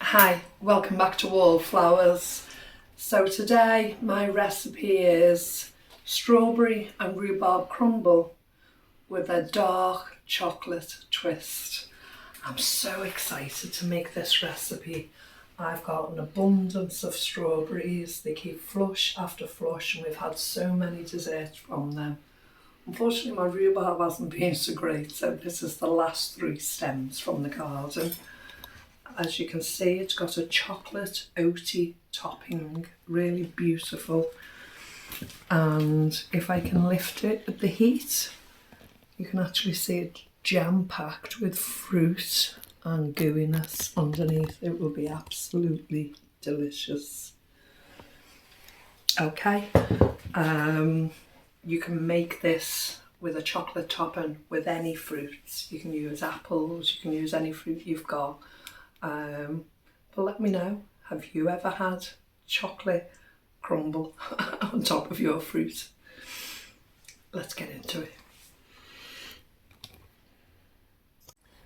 Hi, welcome back to Wallflowers. So today my recipe is strawberry and rhubarb crumble with a dark chocolate twist. I'm so excited to make this recipe. I've got an abundance of strawberries. They keep flush after flush and we've had so many desserts from them. Unfortunately my rhubarb hasn't been so great, so this is the last 3 stems from the garden. As you can see, it's got a chocolate oaty topping, really beautiful. And if I can lift it at the heat, you can actually see it jam-packed with fruit and gooiness underneath. It will be absolutely delicious. Okay, you can make this with a chocolate topping with any fruits. You can use apples, you can use any fruit you've got. But let me know, have you ever had chocolate crumble on top of your fruit? Let's get into it.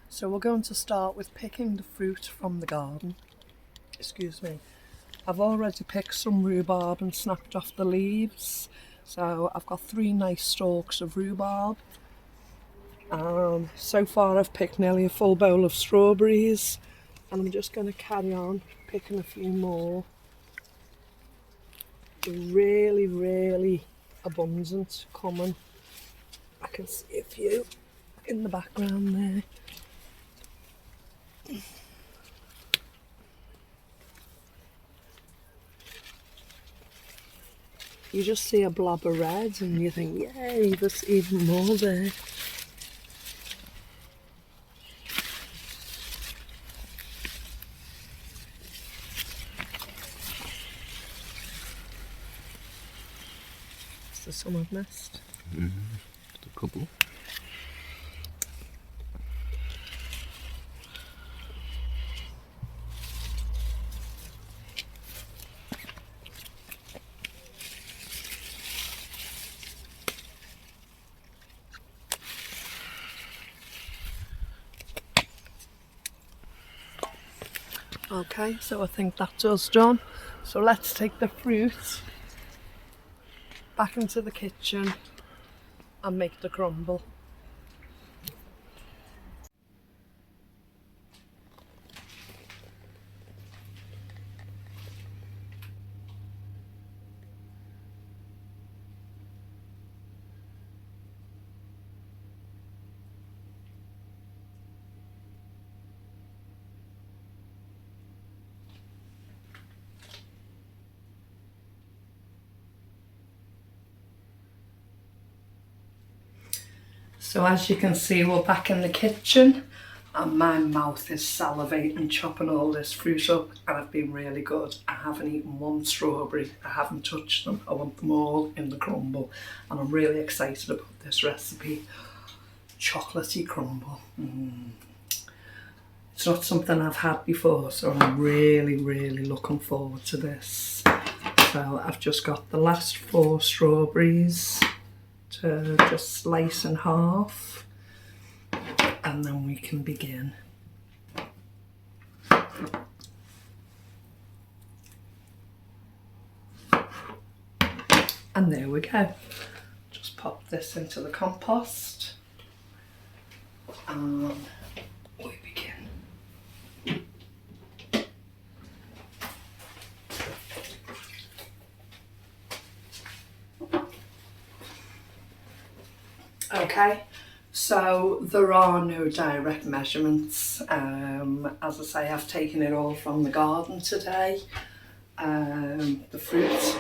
So we're going to start with picking the fruit from the garden. Excuse me. I've already picked some rhubarb and snapped off the leaves. So I've got 3 nice stalks of rhubarb. So far I've picked nearly a full bowl of strawberries. And I'm just going to carry on picking a few more. They're really abundant coming. I can see a few in the background there. You just see a blob of red and you think, yay, there's even more there. Is there some I've missed? Just a couple. Okay, so I think that's us done. So let's take the fruit back into the kitchen and make the crumble. So as you can see, we're back in the kitchen and my mouth is salivating chopping all this fruit up, and I've been really good. I haven't eaten one strawberry, I haven't touched them. I want them all in the crumble and I'm really excited about this recipe. Chocolatey crumble. It's not something I've had before, so I'm really looking forward to this. So I've just got the last 4 strawberries to just slice in half and then we can begin. And there we go. Just pop this into the compost and we begin. Okay, so there are no direct measurements. As I say, I've taken it all from the garden today. The fruit,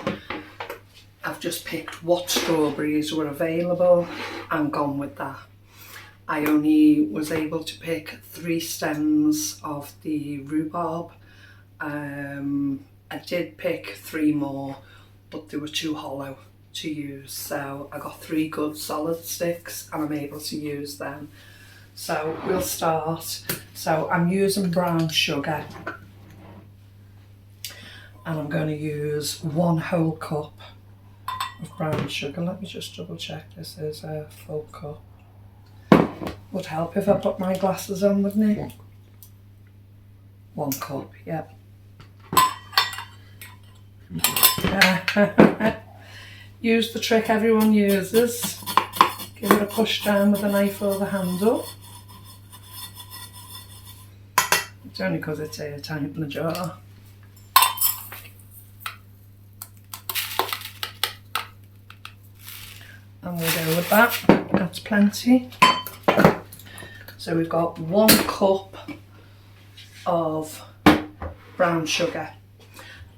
I've just picked what strawberries were available and gone with that. I only was able to pick 3 stems of the rhubarb. I did pick 3 more, but they were too hollow to use, so I got 3 good solid sticks and I'm able to use them. So we'll start. So I'm using brown sugar and I'm going to use 1 whole cup of brown sugar. Let me just double check this is a full cup. Would help if I put my glasses on, wouldn't it? 1 cup, yep. Use the trick everyone uses. Give it a push down with a knife over the handle. It's only because it's airtight in the jar. And we'll go with that. That's plenty. So we've got 1 cup of brown sugar.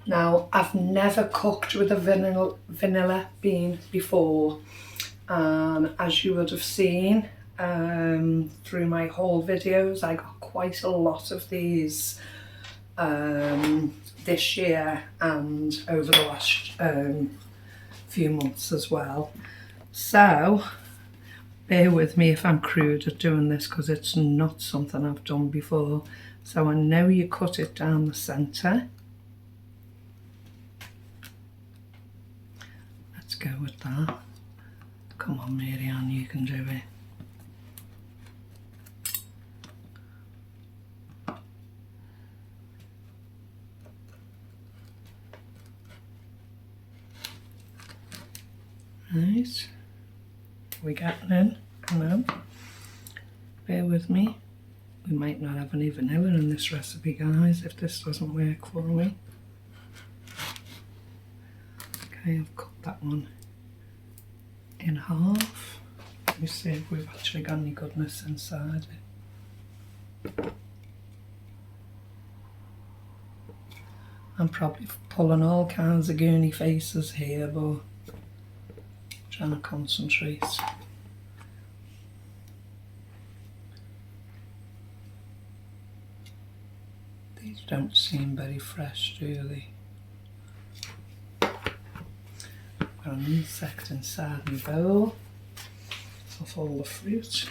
Now, I've never cooked with a vanilla bean before, and as you would have seen through my haul videos, I got quite a lot of these this year and over the last few months as well. So bear with me if I'm crude at doing this, because it's not something I've done before. So I know you cut it down the centre. Let's go with that. Come on, Marianne, you can do it. Right. We getting in? No. Bear with me. We might not have any vanilla in this recipe, guys, if this doesn't work for me. Okay, I've cut that one in half. Let me see if we've actually got any goodness inside it. I'm probably pulling all kinds of goony faces here, but I'm trying to concentrate. These don't seem very fresh, do they? Got an insect inside my bowl of all the fruit.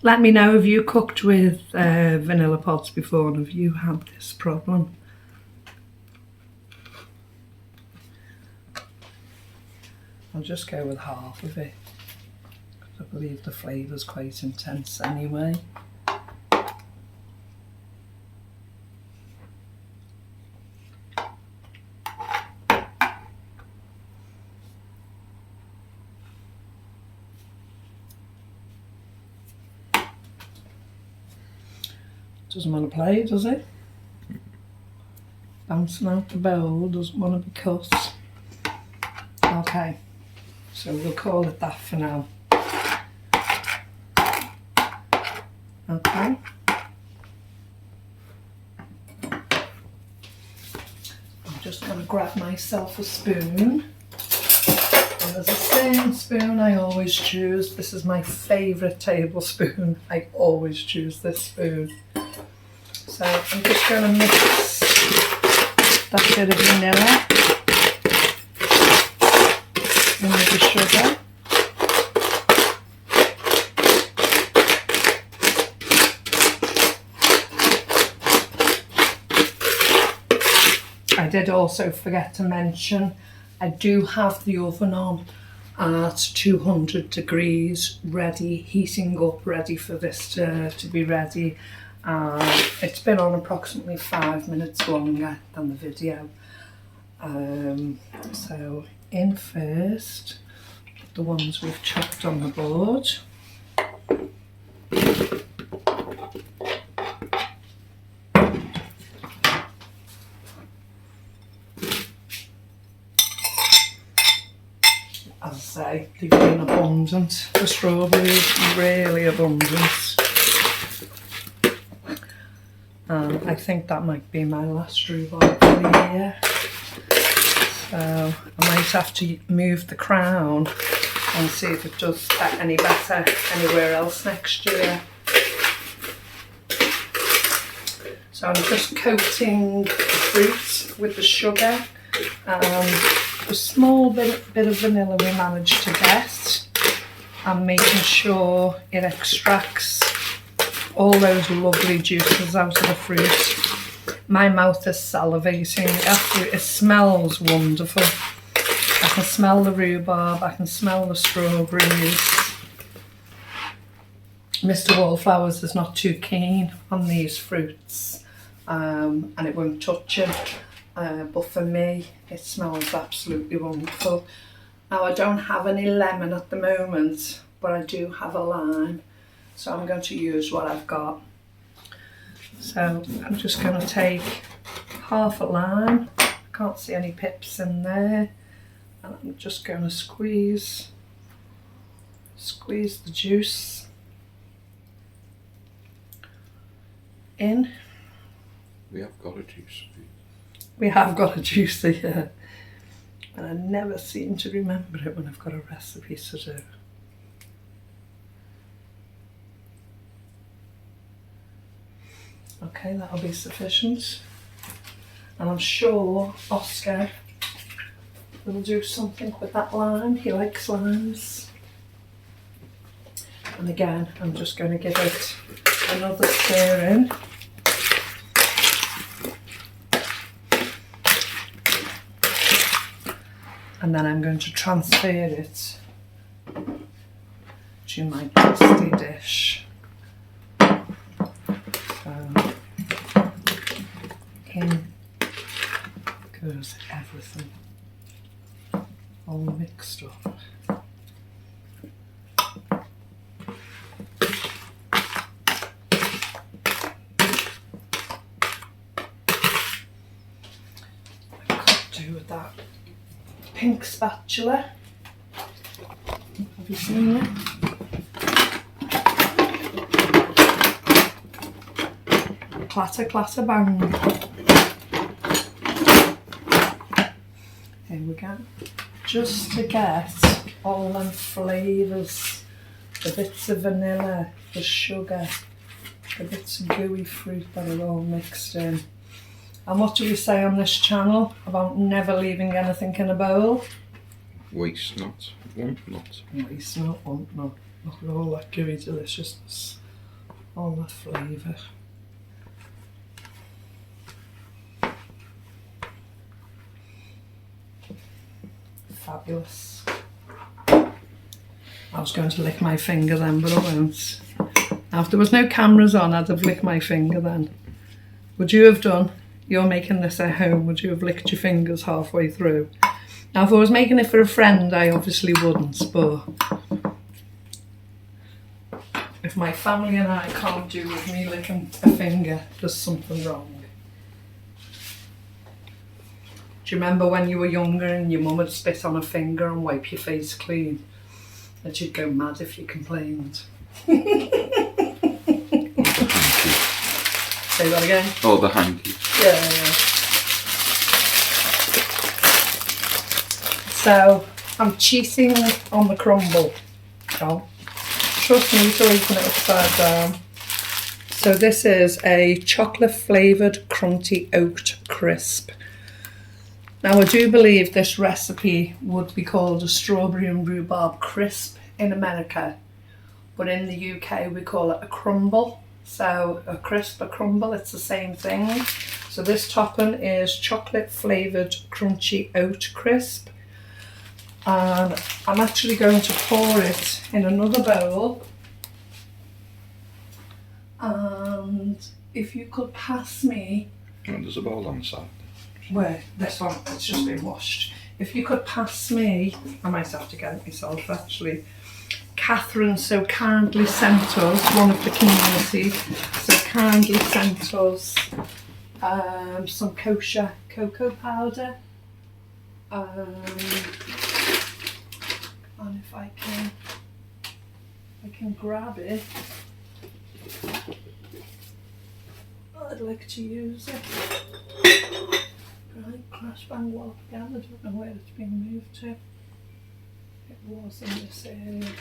Let me know if you cooked with vanilla pods before and have you had this problem. I'll just go with half of it, because I believe the flavour's quite intense anyway. Doesn't want to play, does it? Bouncing out the bowl, doesn't want to be cut. Okay, so we'll call it that for now. Okay. I'm just going to grab myself a spoon. And there's a certain spoon I always choose. This is my favourite tablespoon. I always choose this spoon. So I'm just going to mix that bit of vanilla in with the sugar. I did also forget to mention, I do have the oven on at 200 degrees, ready, heating up, ready for this to be ready. It's been on approximately 5 minutes longer than the video. So in first, the ones we've chopped on the board. As I say, they've been abundant. The strawberries, really abundant. I think that might be my last rhubarb for the year. So I might have to move the crown and see if it does get any better anywhere else next year. So I'm just coating the fruit with the sugar and a small bit of vanilla we managed to get, and making sure it extracts all those lovely juices out of the fruit. My mouth is salivating. It smells wonderful. I can smell the rhubarb, I can smell the strawberries. Mr. Wallflowers is not too keen on these fruits, and it won't touch him. But for me, it smells absolutely wonderful. Now I don't have any lemon at the moment, but I do have a lime, so I'm going to use what I've got. So I'm just going to take half a lime. I can't see any pips in there, and I'm just going to squeeze the juice in. We have got a juice. We have got a juicer here, and I never seem to remember it when I've got a recipe to do. Okay, that'll be sufficient. And I'm sure Oscar will do something with that lime. He likes limes. And again, I'm just going to give it another stir in. And then I'm going to transfer it to my cosy dish. So in goes everything, all mixed up. I could do with that pink spatula. Have you seen it? Clatter, clatter, bang. Here we go. Just to get all them flavours, the bits of vanilla, the sugar, the bits of gooey fruit that are all mixed in. And what do we say on this channel about never leaving anything in a bowl? Waste not, want not. Waste not, want not. Look at all that gooey deliciousness, all that flavour. Fabulous. I was going to lick my finger then, but I won't. Now, if there was no cameras on, I'd have licked my finger then. Would you have done? You're making this at home, would you have licked your fingers halfway through? Now, if I was making it for a friend, I obviously wouldn't, but if my family and I can't do with me licking a finger, there's something wrong. Do you remember when you were younger and your mum would spit on a finger and wipe your face clean? And you'd go mad if you complained. Say that again? Oh, the hanky. Yeah. So, I'm cheating on the crumble. Oh, trust me to open it upside down. So this is a chocolate flavoured crunchy oat crisp. Now I do believe this recipe would be called a strawberry and rhubarb crisp in America, but in the UK we call it a crumble. So a crisp, a crumble, it's the same thing. So this topping is chocolate flavoured crunchy oat crisp, and I'm actually going to pour it in another bowl. And if you could pass me... And there's a bowl on the side. Where? This one, it's just been washed. If you could pass me, I might have to get it myself actually. Catherine so kindly sent us, one of the community, so kindly sent us some kosher cocoa powder. And if I can grab it, I'd like to use it. Right, crash bang wall again. I don't know where it's been moved to. It was in this area.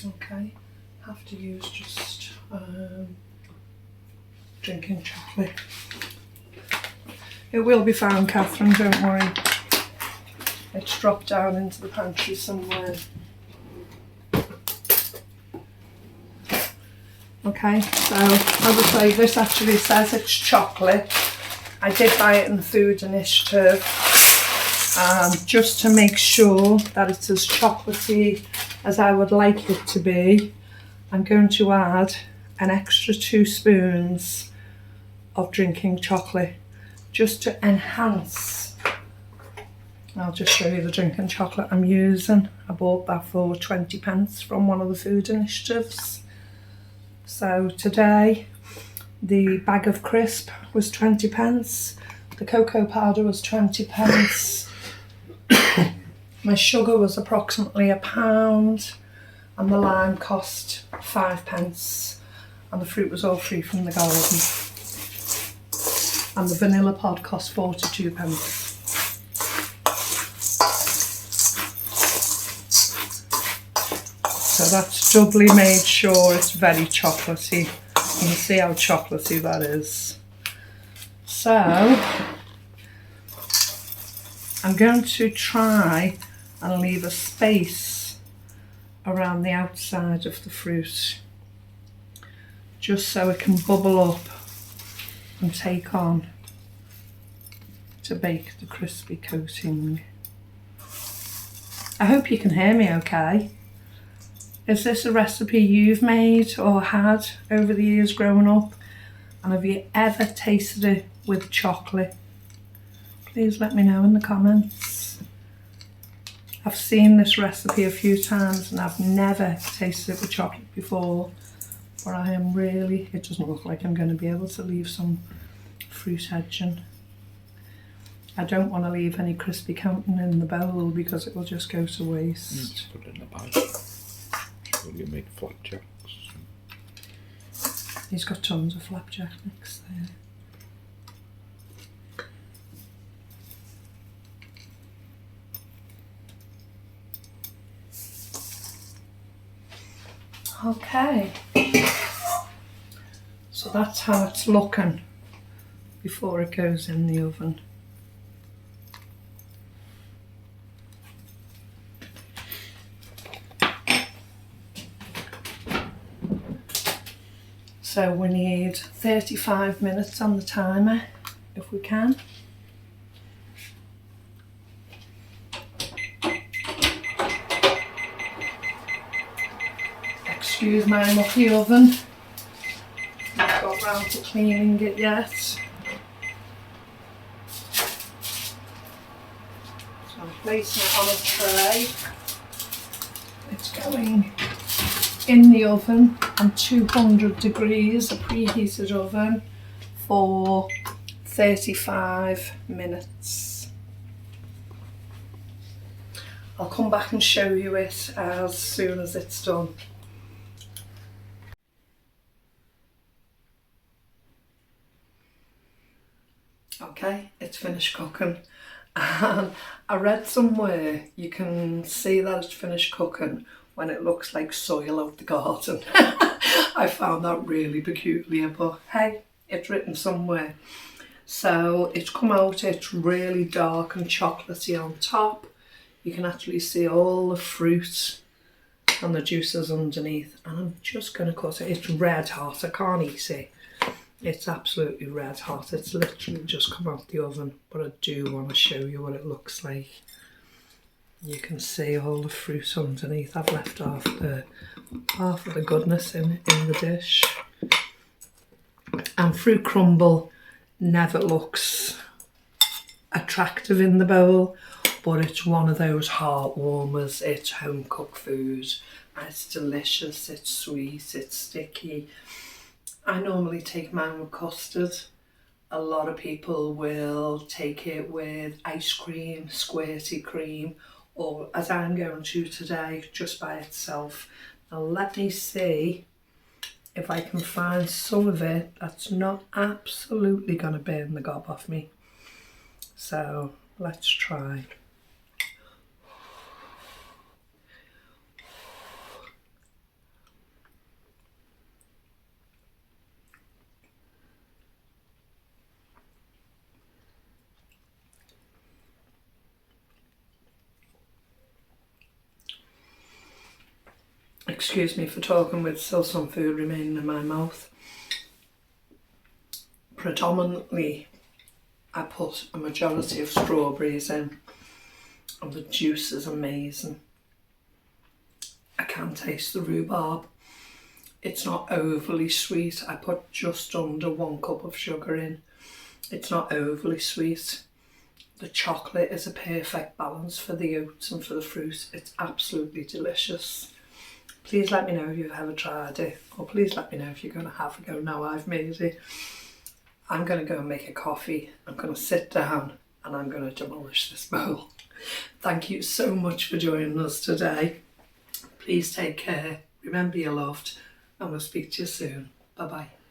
Okay, have to use just drinking chocolate. It will be found, Catherine, don't worry. It's dropped down into the pantry somewhere. Okay, so as I say, this actually says it's chocolate. I did buy it in the Food Initiative. And just to make sure that it's as chocolatey as I would like it to be, I'm going to add an extra 2 spoons of drinking chocolate just to enhance. I'll just show you the drinking chocolate I'm using. I bought that for 20p from one of the food initiatives. So today the bag of crisp was 20p, the cocoa powder was 20p, my sugar was approximately £1, and the lime cost 5p, and the fruit was all free from the garden, and the vanilla pod cost 42p. So that's doubly made sure it's very chocolatey. You can see how chocolatey that is. So I'm going to try and leave a space around the outside of the fruit, just so it can bubble up and take on to bake the crispy coating. I hope you can hear me okay. Is this a recipe you've made or had over the years growing up? And have you ever tasted it with chocolate? Please let me know in the comments. I've seen this recipe a few times and I've never tasted it with chocolate before, but I am really, it doesn't look like I'm going to be able to leave some fruit edging. I don't want to leave any crispy coating in the bowl because it will just go to waste. Put it in the bag. You make flapjacks. He's got tons of flapjack mix there. Okay, so that's how it's looking before it goes in the oven. So we need 35 minutes on the timer, if we can. Excuse my mucky oven. Not got round to cleaning it yet. So I'm placing it on a tray. It's going in the oven on 200 degrees, a preheated oven, for 35 minutes. I'll come back and show you it as soon as it's done. Okay, it's finished cooking. And I read somewhere you can see that it's finished cooking when it looks like soil out the garden. I found that really peculiar, but hey, it's written somewhere. So it's come out, it's really dark and chocolatey on top. You can actually see all the fruit and the juices underneath. And I'm just going to cut it. It's red hot, I can't eat it. It's absolutely red hot. It's literally just come out the oven, but I do want to show you what it looks like. You can see all the fruit underneath. I've left half of the goodness in the dish. And fruit crumble never looks attractive in the bowl, but it's one of those heart warmers. It's home cooked food. It's delicious, it's sweet, it's sticky. I normally take mine with custard. A lot of people will take it with ice cream, squirty cream, or as I'm going to today, just by itself. Now let me see if I can find some of it that's not absolutely going to burn the gob off me. So let's try. Excuse me for talking with still some food remaining in my mouth. Predominantly, I put a majority of strawberries in. and the juice is amazing. I can taste the rhubarb. It's not overly sweet. I put just under 1 cup of sugar in. It's not overly sweet. The chocolate is a perfect balance for the oats and for the fruit. It's absolutely delicious. Please let me know if you've ever tried it, or please let me know if you're going to have a go now I've made it. I'm going to go and make a coffee. I'm going to sit down and I'm going to demolish this bowl. Thank you so much for joining us today. Please take care. Remember you're loved, and we'll speak to you soon. Bye bye.